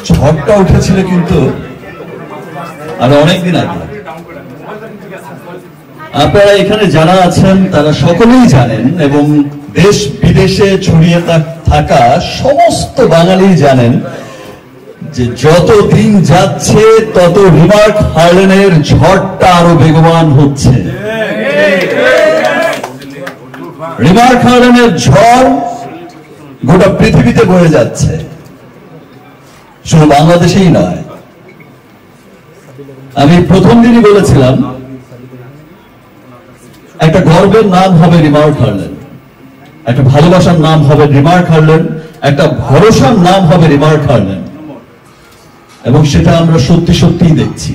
ঝড়টা উঠেছিল কিন্তু আর অনেকদিন আগে। আপনারা এখানে যারা আছেন তারা সকলেই জানেন এবং দেশ বিদেশে ছড়িয়ে থাকা সমস্ত বাঙালি জানেন যে যত দিন যাচ্ছে তত রিমার্ক হার্লেনের ঝড়টা আরো বেগবান হচ্ছে। রিমার্ক হার্লেনের ঝড় গোটা পৃথিবীতে বয়ে যাচ্ছে, শুধু বাংলাদেশেই নয়। আমি প্রথম দিনই বলেছিলাম একটা গর্বের নাম হবে রিমার্ক হার্লেন, একটা ভালোবাসার নাম হবে রিমার্ক হার্লেন, একটা ভরসার নাম হবে রিমার্ক হার্লেন, এবং সেটা আমরা সত্যি সত্যিই দেখছি।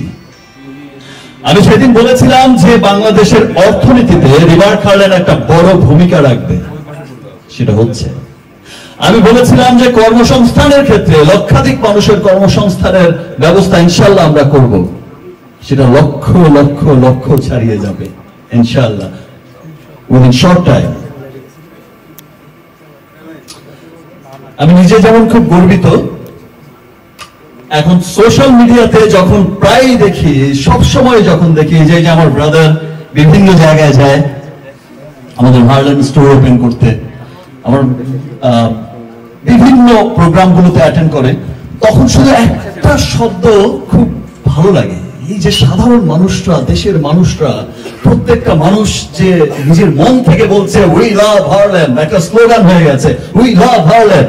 আমি সেদিন বলেছিলাম যে বাংলাদেশের অর্থনীতিতে রিমার্ক হার্লেন একটা বড় ভূমিকা রাখবে, সেটা হচ্ছে। আমি বলেছিলাম যে কর্মসংস্থানের ক্ষেত্রে লক্ষাধিক মানুষের কর্মসংস্থানের ব্যবস্থা ইনশাল্লাহ আমরা করব, সেটা লক্ষ লক্ষ লক্ষ ছাড়িয়ে যাবে ইনশাল্লাহ উইদিন শর্ট টাইম। আমি নিজে যেমন খুব গর্বিত, এখন সোশ্যাল মিডিয়াতে যখন প্রায় দেখি, সবসময় যখন দেখি যে আমার ব্রাদার বিভিন্ন জায়গায় যায় আমাদের হার্লেন স্টোর ওপেন করতে, আমার বিভিন্ন প্রোগ্রামগুলোতে অ্যাটেন্ড করে, তখন শুধু একটা শব্দ খুব ভালো লাগে, এই যে সাধারণ মানুষরা, দেশের মানুষরা, প্রত্যেকটা মানুষ যে নিজের মন থেকে বলছে উই লাভ হার্লেন, একটা স্লোগান হয়ে গেছে, উই লাভ হার্লেন।